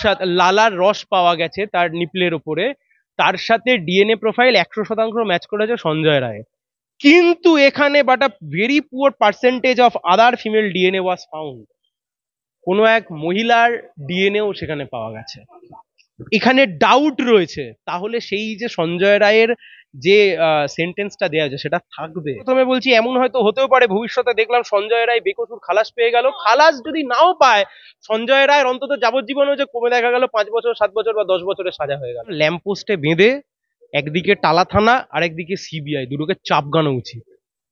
সাথে লালার রস পাওয়া গেছে তার নিপলের ওপরে, তার সাথে ডিএনএ প্রোফাইল 100% ম্যাচ করেছে সঞ্জয় রায়। কিন্তু এখানে but a very poor percentage of other female DNA was found. কোনো এক মহিলার ডিএনএও সেখানে পাওয়া গেছে। এখানে ডাউট রয়েছে, তাহলে সেই যে সঞ্জয় রায়ের যে সেন্টেন্সটা দেওয়া আছে সেটা থাকবে। প্রথমে বলছি এমন হয়তো হতেও পারে ভবিষ্যতে দেখলাম সঞ্জয় রায় বেকসুর খালাস পেয়ে গেল, খালাস যদি নাও পায় সঞ্জয় রায়ের অন্তত যাবজ্জীবন হয়েছে, কমে দেখা গেল 5 বছর 7 বছর বা 10 বছরের সাজা হয়ে গেল। ল্যাম্পপোস্টে বেঁধে একদিকে টালা থানা আর একদিকে সিবিআই দুটোকে চাপগানো উচিত।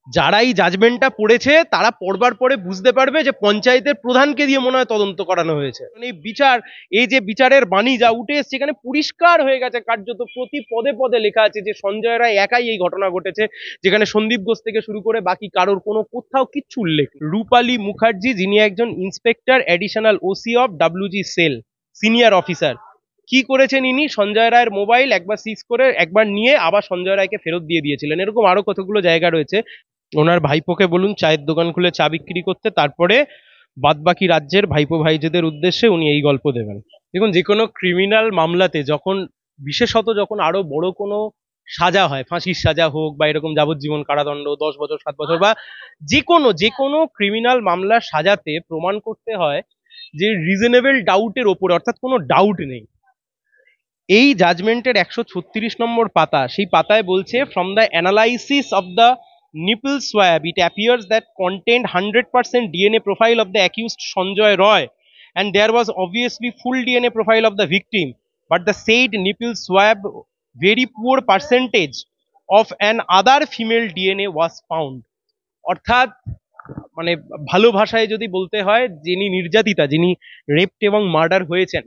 যারা এই জাজমেন্টটা পড়েছে তারা পড়বার পরে বুঝতে পারবে যে পঞ্চায়েতের প্রধানকে দিয়ে মনে হয় তদন্ত করানো হয়েছে। এই বিচার, এই যে বিচারের বাণী যা উঠে এসছে এখানে পরিষ্কার হয়ে গেছে, কার্যত প্রতি পদে পদে লেখা আছে যে সঞ্জয় রায় একাই এই ঘটনা ঘটেছে, যেখানে সন্দীপ ঘোষ থেকে শুরু করে বাকি কারোর কোনো কোথাও কিচ্ছু উল্লেখ। রূপালী মুখার্জি, যিনি একজন inspector additional OC of WG cell, senior officer, কি করেছেন ইনি? সঞ্জয় রায়ের মোবাইল একবার সিজ করে একবার নিয়ে আবার সঞ্জয় রায়কে ফেরত দিয়ে দিয়েছিলেন। এরকম আরো কতগুলো জায়গা রয়েছে। ওনার ভাইপোকে বলুন চায়ের দোকান খুলে চা বিক্রি করতে, তারপরে বাদবাকি রাজ্যের ভাইপো ভাইজেদের উদ্দেশ্যে উনি এই গল্প দেবেন। দেখুন, যে কোনো ক্রিমিনাল মামলাতে যখন, বিশেষত যখন আরো বড় কোনো সাজা হয়, ফাঁসির সাজা হোক বা এরকম যাবজ্জীবন কারাদণ্ড 10 বছর 7 বছর বা যে কোনো ক্রিমিনাল মামলার সাজাতে প্রমাণ করতে হয় যে রিজনেবল ডাউটের ওপরে, অর্থাৎ কোনো ডাউট নেই। এই জাজমেন্টের 136 নম্বর পাতা, সেই পাতায় বলছে from the analysis of the nipple swab it appears that contained 100% DNA profile of the accused Sanjay Roy, and there was obviously full DNA profile of the victim, but the said nipple swab very poor percentage of an other female DNA was found. অর্থাৎ মানে ভালো ভাষায় যদি বলতে হয়, যিনি নির্যাতিতা, যিনি রেপড এবং মার্ডার হয়েছেন,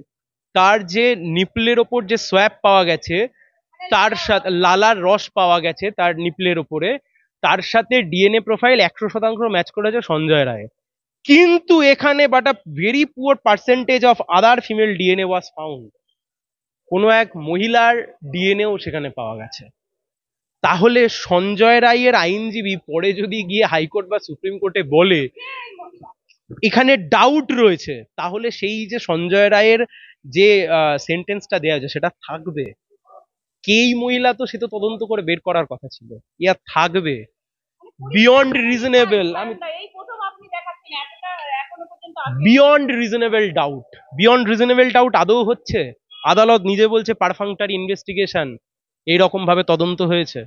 তার যে নিপলের ওপর যে সোয়াব পাওয়া গেছে, তার সাথে লালার রস পাওয়া গেছে তার নিপলের ওপরে, তার সাথে ডিএনএ প্রোফাইল 100% ম্যাচ করেছে সঞ্জয় রায়। কিন্তু এখানে but a very poor percentage of other female DNA was found. কোনো এক মহিলার ডিএনএও সেখানে পাওয়া গেছে। তাহলে সঞ্জয় রায়ের আইনজীবী পরে যদি গিয়ে হাইকোর্ট বা সুপ্রিম কোর্টে বলে এখানে ডাউট রয়েছে, তাহলে সেই যে সঞ্জয় রায়ের যে সেন্টেন্সটা দেওয়া আছে সেটা থাকবে। কেই মহিলা তো সে তো তদন্ত করে বের করার কথা ছিল, ইয়া থাকবে বিয়ন্ড রিজনেবল। আমি বিয়ন্ড রিজনেবল ডাউট আদৌ হচ্ছে? আদালত নিজে বলছে পারফাংটারি ইনভেস্টিগেশন, এইরকম ভাবে তদন্ত হয়েছে।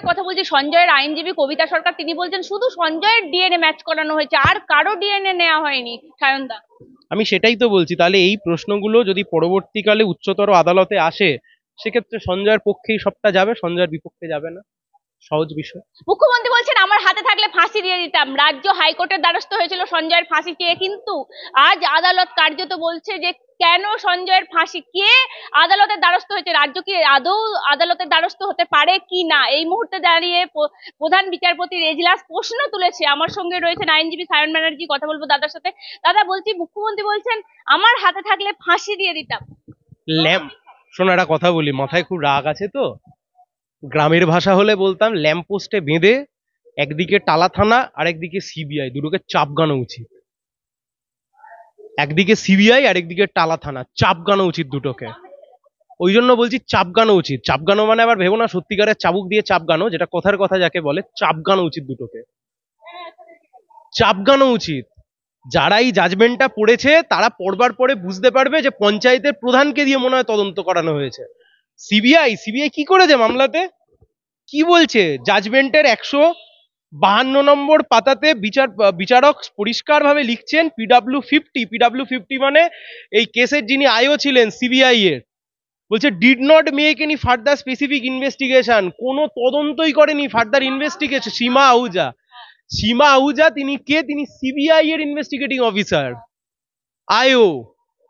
কথা বলছি, সঞ্জয়ের আইনজীবী কবিতা সরকার তিনি বলছেন শুধু সঞ্জয়ের ডিএনএ ম্যাচ করানো হয়েছে, আর কারো ডিএনএ নেওয়া হয়নি। সায়নদা, আমি সেটাই তো বলছি, তাহলে এই প্রশ্নগুলো যদি পরবর্তীকালে উচ্চতর আদালতে আসে সেক্ষেত্রে সঞ্জয়ের পক্ষেই সবটা যাবে, সঞ্জয়ের বিপক্ষে যাবে না। সহজ বিষয়। মুখ্যমন্ত্রী বলছেন আমার হাতে থাকলে ফাঁসি দিয়ে দিতাম। রাজ্য হাইকোর্টের দ্বারস্থ হয়েছিল সঞ্জয়ের ফাঁসি চেয়ে, কিন্তু আজ আদালত কার্যত বলছে যে কেন সঞ্জয়ের ফাঁসি, কে আদালতের দ্বারস্থ হয়েছে, রাজ্য কি আদৌ আদালতের দ্বারস্থ হতে পারে কি না, এই মুহূর্তে দাঁড়িয়ে প্রধান বিচারপতি এজলাস প্রশ্ন তুলেছে। আমার সঙ্গে রয়েছেন আইনজীবী সায়ন ব্যানার্জি, কথা বলবো দাদার সাথে। দাদা, বলছি মুখ্যমন্ত্রী বলছেন আমার হাতে থাকলে ফাঁসি দিয়ে দিতাম। শোনো, একটা কথা বলি, মাথায় খুব রাগ আছে তো, গ্রামের ভাষা হলে বলতাম ল্যাম্পপোস্টে বেঁধে একদিকে টালা থানা আর একদিকে সিবিআই দুটোকে চাপগানো উচিত। একদিকে সিবিআই আর একদিকে টালা থানা, চাপগানো উচিত দুটোকে। ওই জন্য বলছি চাপগানো উচিত। চাপগানো মানে আবার ভেবো না সত্যিকারের চাবুক দিয়ে চাপগানো, যেটা কথার কথা যাকে বলে, চাপগানো উচিত দুটোকে, চাপগানো উচিত। যারা এই জাজমেন্টটা পড়েছে তারা পড়বার পরে বুঝতে পারবে যে পঞ্চায়েতের প্রধানকে দিয়ে মনে হয় তদন্ত করানো হয়েছে। সিবিআই কি করেছে মামলাতে, কি বলছে? জাজমেন্টের 152 নম্বর পাতাতে বিচারক পরিষ্কার ভাবে লিখছেন পিডব্লিউ50 মানে এই কেসের যিনি আইও ছিলেন সিবিআই এর, বলছে did not make any further specific investigation, কোনো তদন্তই করেনি ফার্দার ইনভেস্টিগেশন। সীমা আহুজা তিনি কে? তিনি সিবিআই এর ইনভেস্টিগেটিং অফিসার, আইও।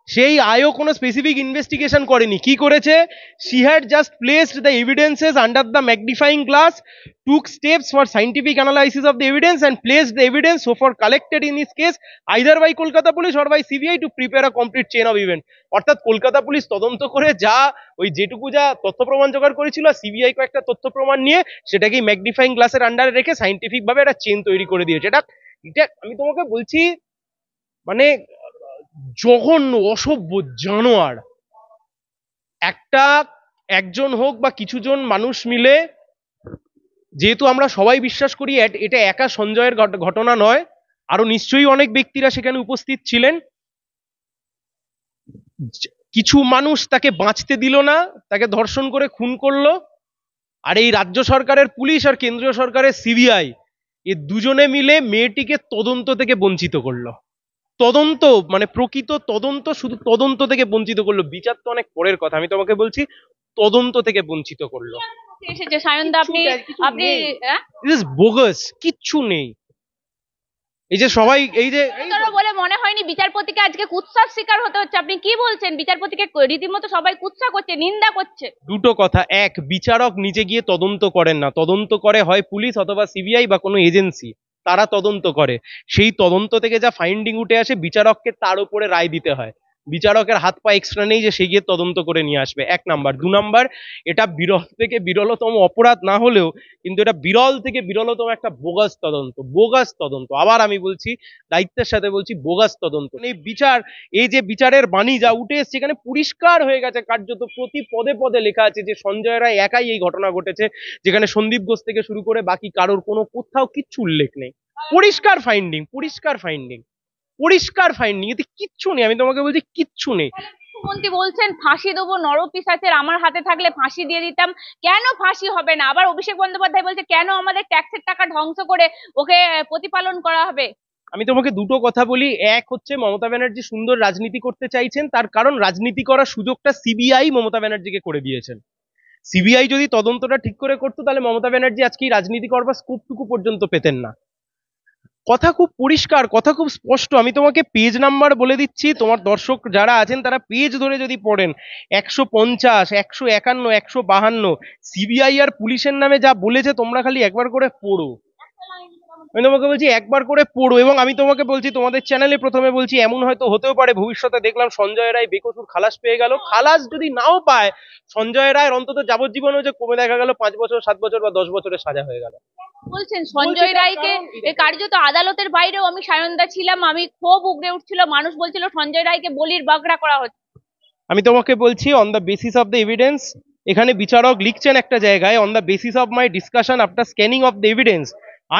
সেই আইও কোনো স্পেসিফিক ইনভেস্টিগেশন করেনি। কি করেছে? she had just placed the evidences under the magnifying glass, took steps for scientific analysis of the evidence and placed the evidence so far collected in this case either by Kolkata police or by CBI to prepare a complete chain of events। অর্থাৎ Kolkata police তদন্ত করে যা ওই যেটুকু যা তথ্য প্রমাণ জোগাড় করেছিল, সিবিআই কয়েকটা তথ্য প্রমাণ নিয়ে সেটাকেই ম্যাগনিফাইং গ্লাসের আন্ডারে রেখে সাইন্টিফিক ভাবে একটা চেন তৈরি করে দিয়েছে। এটা আমি তোমাকে বলছি, মানে জঘন্য অসভ্য জানোয়ার একজন হোক বা কিছুজন মানুষ মিলে, যেহেতু আমরা সবাই বিশ্বাস করি এটা একা সঞ্জয়ের ঘটনা নয়, আরো নিশ্চয়ই অনেক ব্যক্তিরা সেখানে উপস্থিত ছিলেন, কিছু মানুষ তাকে বাঁচতে দিল না, তাকে ধর্ষণ করে খুন করলো। আর এই রাজ্য সরকারের পুলিশ আর কেন্দ্রীয় সরকারের সিবিআই এ দুজনে মিলে মেয়েটিকে তদন্ত থেকে বঞ্চিত করলো। তদন্ত মানে প্রকৃত তদন্ত, শুধু তদন্ত থেকে বঞ্চিত করলো। বিচার তো অনেক পরের কথা, আমি তোমাকে বলছি তদন্ত থেকে বঞ্চিত করলো। এসেছে সায়নদা, আপনি আপনি বোগাস, কিচ্ছু নেই। এই যে সবাই এই যে বলে মনে হয়নি বিচারপতিকে আজকে কুৎসার শিকার হতে হচ্ছে? আপনি কি বলছেন? বিচারপতিকে রীতিমতো সবাই কুৎসা করছে, নিন্দা করছে। দুটো কথা, এক, বিচারক নিজে গিয়ে তদন্ত করেন না, তদন্ত করে হয় পুলিশ অথবা সিবিআই বা কোনো এজেন্সি, তারা তদন্ত করে। সেই তদন্ত থেকে যা ফাইন্ডিং উঠে আসে বিচারককে তার উপরে রায় দিতে হয়। বিচারকের হাত পা এক্সট্রা নেই যে সে গিয়ে তদন্ত করে নিয়ে আসবে, এক নাম্বার। দু নাম্বার, এটা বিরল থেকে বিরলতম অপরাধ না হলেও কিন্তু এটা বিরল থেকে বিরলতম একটা বোগাস তদন্ত, বোগাস তদন্ত। আবার আমি বলছি, দায়িত্বের সাথে বলছি, বোগাস তদন্ত। এই বিচার, এই যে বিচারের বাণী যা উঠে এসছে, এখানে পরিষ্কার হয়ে গেছে, কার্যত প্রতি পদে পদে লেখা আছে যে সঞ্জয় রায় একাই এই ঘটনা ঘটেছে, যেখানে সন্দীপ ঘোষ থেকে শুরু করে বাকি কারোর কোনো কোথাও কিচ্ছু উল্লেখ নেই। পরিষ্কার ফাইন্ডিং, পরিষ্কার ফাইন্ডিং, পরিষ্কার ফাইন্ডিং, এতে কিচ্ছু নেই। আমি তোমাকে বলছি কিচ্ছু নেই। মুখ্যমন্ত্রী বলছেন ফাঁসি দেবো নরপিশাচের, আমার হাতে থাকলে ফাঁসি দিয়ে দিতাম। কেন ফাঁসি হবে না? আবার অভিষেক বন্দ্যোপাধ্যায় বলছে কেন আমাদের ট্যাক্সের টাকা ধ্বংস করে ওকে প্রতিপালন করা হবে। আমি তোমাকে দুটো কথা বলি, এক হচ্ছে মমতা ব্যানার্জি সুন্দর রাজনীতি করতে চাইছেন, তার কারণ রাজনীতি করার সুযোগটা সিবিআই মমতা ব্যানার্জিকে করে দিয়েছেন। সিবিআই যদি তদন্তটা ঠিক করে করতো তাহলে মমতা ব্যানার্জি আজকে রাজনীতি করবার স্কোপটুকু পর্যন্ত পেতেন না। কথা খুব পরিষ্কার, কথা খুব স্পষ্ট। আমি তোমাকে পেজ নাম্বার বলে দিচ্ছি, তোমার দর্শক যারা আছেন তারা পেজ ধরে যদি পড়েন, 150, 151, 152 সিবিআই আর পুলিশের নামে যা বলেছে তোমরা খালি একবার করে পড়ো। আমি তোমাকে বলছি একবার করে পড়ো। এবং আমি তোমাকে বলছি, তোমাদের চ্যানেলে প্রথমে বলছি, এমন হয়তো হতেও পারে ভবিষ্যতে দেখলাম সঞ্জয় রায় বেকসুর খালাস পেয়ে গেল। খালাস যদি নাও পায়, সঞ্জয় রায়ের অন্তত যাবজ্জীবন হয়েছে, কমে দেখা গেল 5 বছর, 7 বছর বা 10 বছরের সাজা হয়ে গেল। বলছেন সঞ্জয় রায়কে কার্যত আদালতের বাইরেও, আমি সায়নদা ছিলাম, আমি খুব উগড়ে উঠছিল, মানুষ বলছিল সঞ্জয় রায়কে বলির বাগড়া করা হচ্ছে। আমি তোমাকে বলছি on the basis of the evidence, এখানে বিচারক লিখছেন একটা জায়গায়, on the basis of my discussion after scanning of the evidence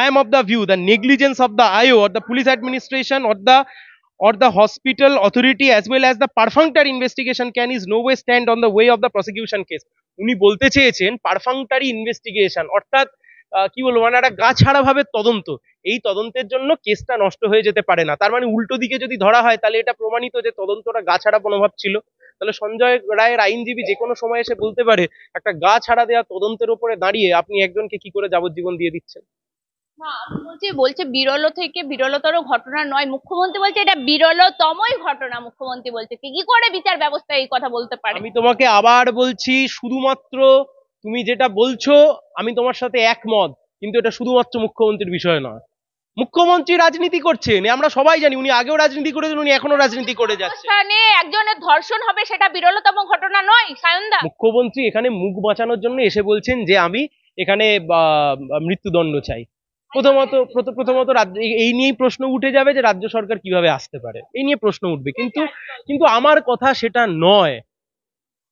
I am of the view the negligence of the IO or the police administration or the hospital authority as well as the perfunctory investigation can is no way stand on the way of the prosecution case. উনি বলতে চেয়েছেন পারফাংটারি investigation, অর্থাৎ কি বলবো, মানে একটা গা ছাড়া ভাবে তদন্ত, এই তদন্তের জন্য কেসটা নষ্ট হয়ে যেতে পারে না। তার মানে উল্টো দিকে যদি ধরা হয় তাহলে এটা প্রমাণিত যে তদন্তটা গা ছাড়া মনোভাব ছিল। তাহলে সঞ্জয় রায়ের আইনজীবী যে কোনো সময় এসে বলতে পারে একটা গা ছাড়া দেওয়া তদন্তের উপরে দাঁড়িয়ে আপনি একজনকে কি করে যাবজ্জীবন দিয়ে দিচ্ছেন। বলছে বিরল থেকে বিরলতর ঘটনা নয়, মুখ্যমন্ত্রী বলছে এটা বিরলতমই ঘটনা। মুখ্যমন্ত্রী বলছে কি করে বিচার ব্যবস্থা এই কথা বলতে পারে? আমি তোমাকে আবার বলছি, শুধুমাত্র তুমি যেটা বলছো আমি তোমার সাথে একমত, কিন্তু এটা শুধুমাত্র মুখ্যমন্ত্রীর বিষয় নয়। মুখ্যমন্ত্রী রাজনীতি করছেন, আমরা সবাই জানি, উনি আগেও রাজনীতি করেছেন, উনি এখনো রাজনীতি করে যাচ্ছেন। একজনের ধর্ষণ হবে সেটা বিরলতম ঘটনা নয় সায়নদা? মুখ্যমন্ত্রী এখানে মুখ বাঁচানোর জন্য এসে বলছেন যে আমি এখানে মৃত্যুদণ্ড চাই। প্রথমত এই নিয়েই প্রশ্ন উঠে যাবে যে রাজ্য সরকার কিভাবে আসতে পারে, এই নিয়ে প্রশ্ন উঠবে। কিন্তু আমার কথা সেটা নয়।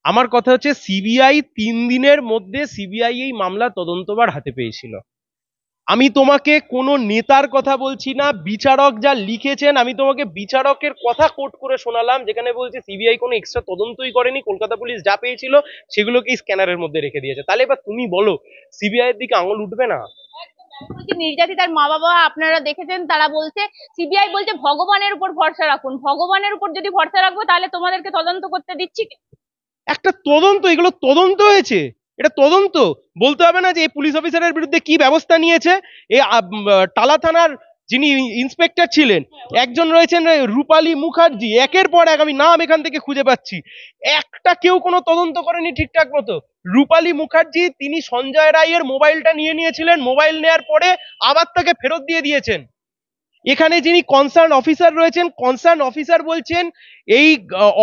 আমার কথা হচ্ছে সিবিআই 3 দিনের মধ্যে সিবিআই এই মামলা তদন্তভার হাতে পেয়েছিল। আমি তোমাকে কোনো নেতার কথা বলছি না, বিচারক যা লিখেছেন আমি তোমাকে বিচারকের কথা কোট করে শোনালাম, যেখানে বলছে সিবিআই কোনো এক্সট্রা তদন্তই করেনি, কলকাতা পুলিশ যা পেয়েছিল সেগুলোকেই স্ক্যানারের মধ্যে রেখে দিয়েছে। তাহলে এবার তুমি বলো সিবিআই এর দিকে আঙুল উঠবে না? নির্যাতিতার মা বাবা আপনারা দেখেছেন, তারা বলছে, সিবিআই বলছে ভগবানের উপর ভরসা রাখুন। ভগবানের উপর যদি ভরসা রাখবো তাহলে তোমাদেরকে তদন্ত করতে দিচ্ছি? একটা তদন্ত, এগুলো তদন্ত হয়েছে, এটা তদন্ত। বলতে হবে না যে এই পুলিশ অফিসারের বিরুদ্ধে কি ব্যবস্থা নিয়েছে। এই টালা থানার যিনি ইন্সপেক্টর ছিলেন, একজন রয়েছেন রূপালী মুখার্জি, একের পর এক আমি নাম এখান থেকে খুঁজে পাচ্ছি, একটা কেউ কোনো তদন্ত করেনি ঠিকঠাক মতো। রূপালী মুখার্জি, তিনি সঞ্জয় রায়ের মোবাইলটা নিয়েছিলেন, মোবাইল নেওয়ার পরে আবার তাকে ফেরত দিয়ে দিয়েছেন। এখানে যিনি কনসার্ন অফিসার রয়েছেন, কনসার্ন অফিসার বলছেন এই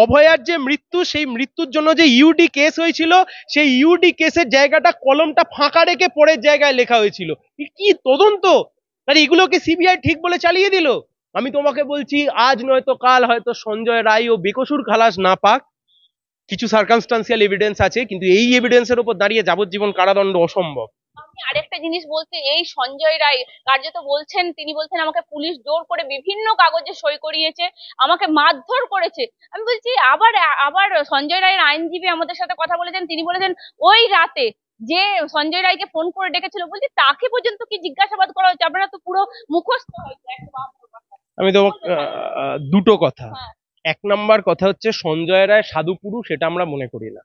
অভয়ার যে মৃত্যু, সেই মৃত্যুর জন্য যে ইউডি কেস হয়েছিল, সেই ইউডি কেসের জায়গাটা কলমটা ফাঁকা রেখে পরের জায়গায় লেখা হয়েছিল। কি তদন্ত! তাহলে এগুলোকে সিবিআই ঠিক বলে চালিয়ে দিল। আমি তোমাকে বলছি আজ নয়তো কাল হয়তো সঞ্জয় রায় ও বেকসুর খালাস না পাক, কিছু সার্কামস্টান্সিয়াল এভিডেন্স আছে, কিন্তু এই এভিডেন্সের উপর দাঁড়িয়ে যাবজ্জীবন কারাদণ্ড অসম্ভব। আমি আরেকটা জিনিস বলছি, এই সঞ্জয় রায় কার্যত বলছেন, তিনি বলছেন আমাকে পুলিশ জোর করে বিভিন্ন কাগজে সই করিয়েছে, আমাকে মারধর করেছে। আমি বলছি আবার আবার সঞ্জয় রায়ের আইনজীবী আমাদের সাথে কথা বলেছেন, তিনি বলেছেন ওই রাতে যে সঞ্জয় রায়কে ফোন করে ডেকেছিল, বলছি তাকে পর্যন্ত কি জিজ্ঞাসাবাদ করা হয়েছে? আপনারা তো পুরো মুখস্থ হয়েছে একটা বাক্য কথা। আমি তো দুটো কথা, হ্যাঁ, এক নাম্বার কথা হচ্ছে সঞ্জয় রায় সাধু পুরুষ এটা আমরা মনে করি না,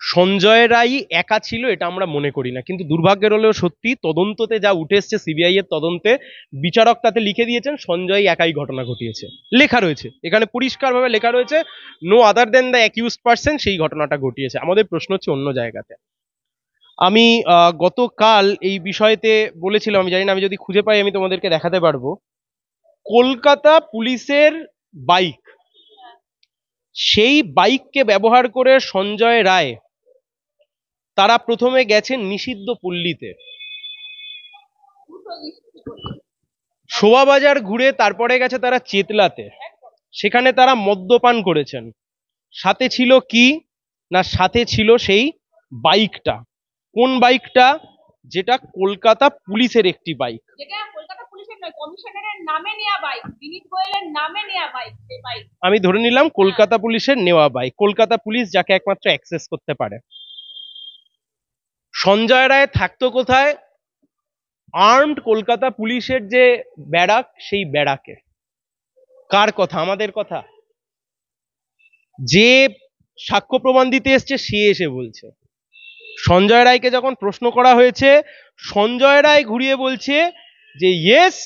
সঞ্জয় রায় একা ছিল এটা আমরা মনে করি না, কিন্তু দুর্ভাগ্যের হলেও সত্যি তদন্ততে যা উঠে এসছে, সিবিআই এর তদন্তে বিচারক তাতে লিখে দিয়েছেন সঞ্জয় একাই ঘটনা ঘটিয়েছে, লেখা রয়েছে এখানে পরিষ্কারভাবে লেখা রয়েছে no other than the accused person সেই ঘটনাটা ঘটিয়েছে। আমাদের প্রশ্ন হচ্ছে অন্য জায়গাতে। আমি গতকাল এই বিষয়তে বলেছিলাম, আমি জানি না, আমি যদি খুঁজে পাই আমি তোমাদেরকে দেখাতে পারবো, কলকাতা পুলিশের বাইক, সেই বাইককে ব্যবহার করে সঞ্জয় রায় তারা প্রথমে গেছেন নিষিদ্ধ পল্লীতে, শোভাবাজার ঘুরে তারপরে গেছে তারা চেতলাতে, সেখানে তারা মদ্যপান করেছেন। সাথে ছিল কি না, সাথে ছিল সেই বাইকটা। কোন বাইকটা? যেটা কলকাতা পুলিশের একটি বাইক, যেটা কলকাতা পুলিশের নয়, কমিশনারের নামে নেওয়া বাইক, বিনীত গোয়েলের নামে নেওয়া বাইক, সেই বাইক আমি ধরে নিলাম কলকাতা পুলিশের নেওয়া বাইক, কলকাতা পুলিশ যাকে একমাত্র অ্যাক্সেস করতে পারে। সঞ্জয় রায় থাকতো কোথায়? আর্মড কলকাতা পুলিশের যে ব্যারাক, সেই ব্যারাকে। কার কথা? আমাদের কথা। যে সাক্ষ্য প্রমাণ দিতে এসছে সে এসে বলছে। সঞ্জয় রায়কে যখন প্রশ্ন করা হয়েছে, সঞ্জয় রায় ঘুরিয়ে বলছে যে ইয়েস,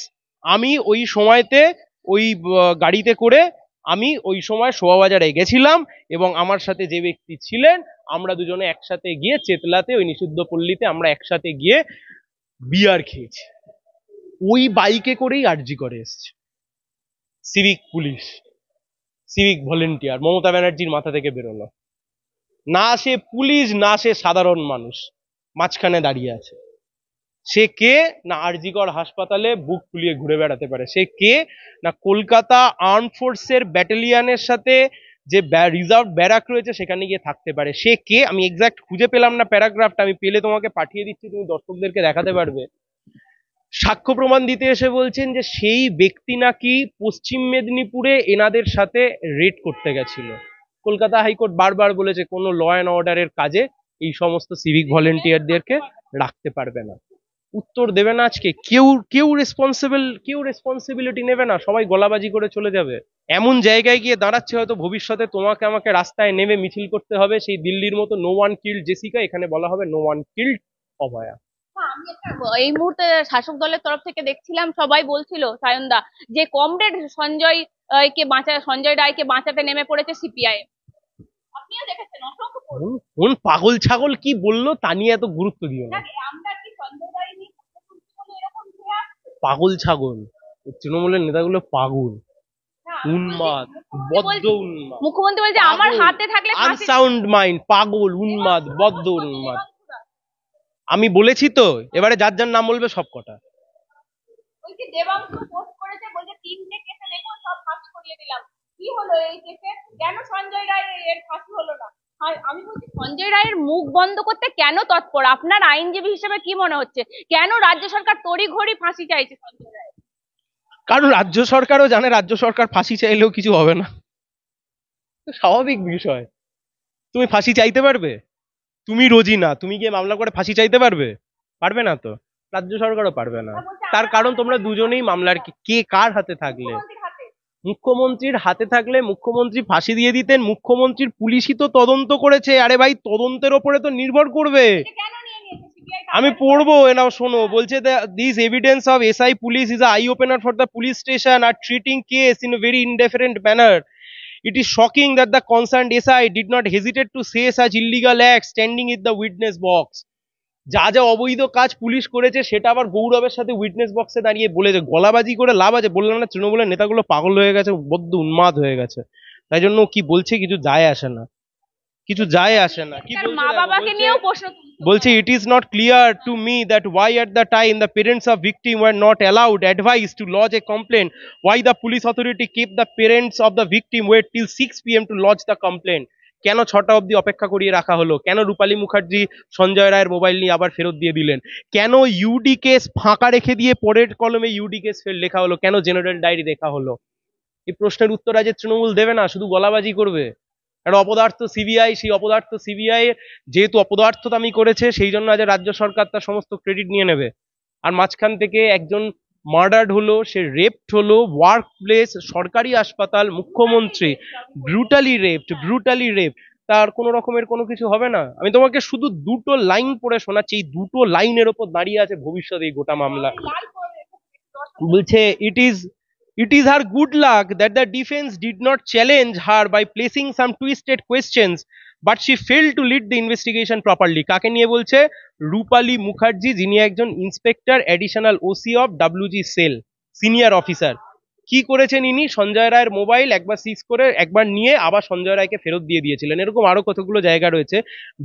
আমি ওই সময়তে ওই গাড়িতে করে আমি ওই সময় শোভাবাজারে গেছিলাম এবং আমার সাথে যে ব্যক্তি ছিলেন আমরা দুজনে একসাথে গিয়ে চেতলাতে ওই নিষিদ্ধ পল্লীতে আমরা একসাথে গিয়ে বিয়ার খেয়েছি। ওই বাইকে করেই আরজি করে এসছে civic police, civic volunteer Mamata ব্যানার্জির মাথা থেকে বেরোলো। না সে পুলিশ, না সে সাধারণ মানুষ, মাঝখানে দাঁড়িয়ে আছে। সে কে না আরজিকর হাসপাতালে বুক ফুলিয়ে ঘুরে বেড়াতে পারে। সে কে না কলকাতা আর্ম ফোর্সের ব্যাটালিয়ানের সাথে যে রিজার্ভ ব্যারাক রয়েছে সেখানে গিয়ে থাকতে পারে। সে কে? আমি এক্সাক্ট খুঁজে পেলাম না প্যারাগ্রাফটা, আমি পেলে তোমাকে পাঠিয়ে দিচ্ছি, তুমি দর্শকদেরকে দেখাতে পারবে। সাক্ষ্য প্রমাণ দিতে এসে বলছেন যে সেই ব্যক্তি নাকি পশ্চিম মেদিনীপুরে এনাদের সাথে রেড করতে গেছিল। কলকাতা হাইকোর্ট বারবার বলেছে কোনো ল অ্যান্ড অর্ডারের কাজে এই সমস্ত সিভিক ভলেন্টিয়ারদেরকে রাখতে পারবে না। উত্তর দেবে না আজকে কেউ, কেউ রেসপন্সিবিলিটি নেবে না, সবাই গলাবাজি করে চলে যাবে। এমন জায়গায় গিয়ে দাঁড়াচ্ছে হয়তো ভবিষ্যতে তোমাকে আমাকে রাস্তায় নেমে মিছিল করতে হবে, সেই দিল্লির মতো নো ওয়ান কিল্ড জেসিকা, এখানে বলা হবে নো ওয়ান কিল্ড অভয়া। আমি একটা এই মুহূর্তে শাসক দলের তরফ থেকে দেখছিলাম, সবাই বলছিল সায়নদা যে কমরেড সঞ্জয় রায়কে বাঁচাতে নেমে পড়েছে সিপিআই। আপনিও দেখেছেন অসংখ্য post। কোন পাগল ছাগল কি বললো তা নিয়ে এত গুরুত্ব দিও না। আমরা কি সঞ্জয় রায় নিয়ে কথা বলছি বলে এরকম হয়ে আসছে? পাগল ছাগল, তৃণমূলের নেতাগুলো পাগল, না, আমি বলছি, উন্মাদ, বদ্ধ উন্মাদ, মুখ্যমন্ত্রী বলছে আমার হাতে থাকলে ফাঁসি। আনসাউন্ড মাইন্ড, পাগল, উন্মাদ, বদ্ধ উন্মাদ। আমি বলেছি তো, এবারে যার যার নাম বলবে সব কটা। বলছি দেবাংশু পোস্ট করেছে, বলছে 3টে কেসে দেখুন সব ফাঁসি করিয়ে দিলাম। কি হলো এই কেসে? কেন সঞ্জয় রায় এর ফাঁসি হলো না? আর আমি বলছি সঞ্জয় রায়ের মুখ বন্ধ করতে কেন তৎপর? আপনার আইনজীবী হিসেবে কি মনে হচ্ছে কেন রাজ্য সরকার তড়িঘড়ি ফাঁসি চাইছে সঞ্জয় রায়? কারণ রাজ্য সরকারও জানে রাজ্য সরকার ফাঁসি চাইলেও কিছু হবে না, স্বাভাবিক বিষয়। তুমি ফাঁসি চাইতে পারবে? তুমি রোজিনা, তুমি গিয়ে মামলা করে ফাঁসি চাইতে পারবে? পারবে না তো, রাজ্য সরকারও পারবে না। তার কারণ তোমরা দুজনেই মামলার কে কার হাতে থাকলে? মুখ্যমন্ত্রীর হাতে থাকলে মুখ্যমন্ত্রী ফাঁসি দিয়ে দিতেন। মুখ্যমন্ত্রীর পুলিশই তো তদন্ত করেছে। আরে ভাই, তদন্তের ওপরে তো নির্ভর করবে। আমি পড়বো, এনাও শোনো, বলছে this evidence of SI police is eye opener for the police station are treating case in a very indifferent manner. It is shocking that the concerned SI did not hesitate to say such illegal acts standing in the witness box. যা যা অবৈধ কাজ police করেছে সেটা আবার গৌরবের সাথে witness বক্সে দাঁড়িয়ে বলেছে। গলাবাজি করে লাভ আছে? বললাম না তৃণমূলের নেতাগুলো পাগল হয়ে গেছে, বদ্ধ উন্মাদ হয়ে গেছে, তাই জন্য কি বলছে কিছু যায় আসে না। কিছু যায় আসে না। কি তার বলছে মা দেখো, বাবাকে নিয়েও প্রশ্ন তুলছে। বলছে it is not clear to me that why at the time the parents of victim were not allowed advised to lodge a complaint, why the police authority kept the parents of the victim wait till 6 p.m. to lodge the complaint. কেন 6টা অবধি অপেক্ষা করিয়ে রাখা হলো? কেন রূপালী মুখার্জি সঞ্জয় রায়ের mobile নিয়ে আবার ফেরত দিয়ে দিলেন? কেন ইউডি কেস ফাঁকা রেখে দিয়ে পরের কলমে ইউডি কেস লেখা হলো? কেন জেনারেল ডায়েরি লেখা হলো? এই প্রশ্নের উত্তর আজ তৃণমূল দেবে না, শুধু গলাবাজি করবে। একটা অপদার্থ সিবিআই, সেই অপদার্থ সিবিআই যেহেতু অপদার্থতামি করেছে সেই জন্য আজ রাজ্য সরকার তার সমস্ত ক্রেডিট নিয়ে নেবে। আর মাঝখান থেকে একজন মার্ডার্ড হলো, সে রেপড হলো, ওয়ার্ক প্লেস, সরকারি হাসপাতাল, মুখ্যমন্ত্রী ব্রুটালি রেপ, তার কোনো রকমের কোনো কিছু হবে না? আমি তোমাকে শুধু দুটো লাইন পড়ে শোনাচ্ছি, এই দুটো লাইনের ওপর দাঁড়িয়ে আছে ভবিষ্যৎ এই গোটা মামলা। বলছে it is her good luck that the defense did not challenge her by placing some twisted questions, but she failed to lead the investigation properly. কাকে নিয়ে বলছে? রূপালী মুখার্জি, যিনি একজন inspector additional OC of WG cell, senior officer. কি করেছেন ইনি? সঞ্জয় রায়ের mobile একবার সিজ করে একবার নিয়ে আবার সঞ্জয় রায়কে ফেরত দিয়ে দিয়েছিলেন। এরকম আরো কতগুলো জায়গা রয়েছে।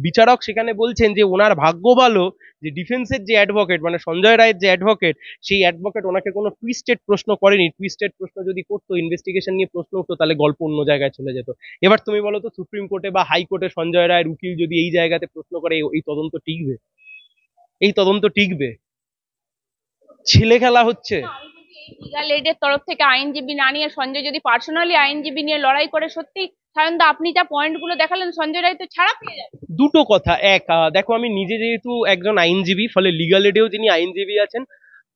বিচারক সেখানে বলছেন যে ওনার ভাগ্য ভালো যে ডিফেন্সের যে অ্যাডভোকেট, মানে সঞ্জয় রায়ের যে অ্যাডভোকেট, সেই অ্যাডভোকেট ওনাকে কোনো টুইস্টেড প্রশ্ন করেনি। টুইস্টেড প্রশ্ন যদি করতো, ইনভেস্টিগেশন নিয়ে প্রশ্ন উঠতো, তাহলে গল্প অন্য জায়গায় চলে যেত। এবার তুমি বলো তো, সুপ্রিম কোর্টে বা হাইকোর্টে সঞ্জয় রায়ের উকিল যদি এই জায়গাতে প্রশ্ন করে, এই তদন্ত টিকবে? এই তদন্ত টিকবে? ছেলে খেলা হচ্ছে। লিগাল এইডের তরফ থেকে আইনজীবী না নিয়ে সঞ্জয় যদি পার্সোনালি আইনজীবী নিয়ে লড়াই করে, সত্যি সায়নদা আপনি যা পয়েন্ট গুলো দেখালেন, সঞ্জয় রায় তো ছাড়া পেয়ে যাবে। দুটো কথা, এক দেখো, আমি নিজে যেহেতু একজন আইনজীবী, ফলে লিগাল এডেও যিনি আইনজীবী আছেন,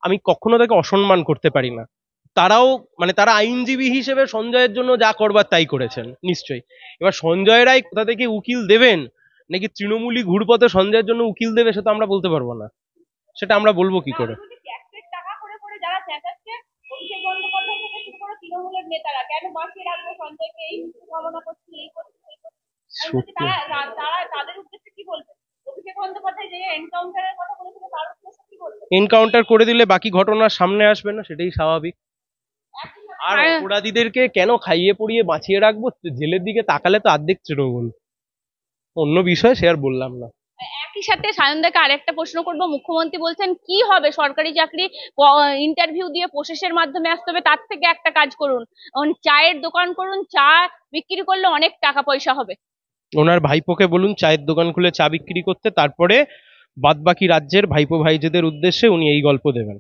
আমি কখনো তাকে অসম্মান করতে পারি না। তারাও মানে তারা আইনজীবী হিসেবে সঞ্জয়ের জন্য যা করবার তাই করেছেন নিশ্চয়ই। এবার সঞ্জয় রায় কোথা থেকে উকিল দেবেন, নাকি তৃণমূলী ঘুরপথে সঞ্জয়ের জন্য উকিল দেবে, সেটা আমরা বলতে পারবো না। সেটা আমরা বলবো কি করে? ট্যাক্সের টাকা করে করে যারা চেঁচাচ্ছে, অভিষেক বন্দ্যোপাধ্যায় থেকে শুরু করে তৃণমূলের নেতারা, কেন বাঁচিয়ে রাখবো সঞ্জয়কে, এই কামনা করছি, এই করছি, এই করছি। আমি বলছি, সত্যি তারা তাদের উদ্দেশ্যে কি বলবে? অভিষেক বন্দ্যোপাধ্যায় যে এনকাউন্টারের কথা বলেছিল, তার উদ্দেশ্যে কি বলবে? এনকাউন্টার করে দিলে বাকি ঘটনা সামনে আসবে না, সেটাই স্বাভাবিক। আর আর অপরাধীদেরকে কেন খাইয়ে পড়িয়ে বাঁচিয়ে রাখবো? জেলের দিকে তাকালে তো অর্ধেক তৃণমূল। অন্য বিষয় সে আর বললাম না। একই সাথে সায়নদাকে আরেকটা প্রশ্ন করব, মুখ্যমন্ত্রী বলছেন কি হবে সরকারি চাকরি ইন্টারভিউ দিয়ে প্রসেসের মাধ্যমে আসতে হবে, তার থেকে একটা কাজ করুন, চায়ের দোকান করুন, চা বিক্রি করলে অনেক টাকা পয়সা হবে। ওনার ভাইপোকে বলুন চায়ের দোকান খুলে চা বিক্রি করতে, তারপরে বাদবাকি রাজ্যের ভাইপো ভাইজেদের উদ্দেশ্যে উনি এই গল্প দেবেন।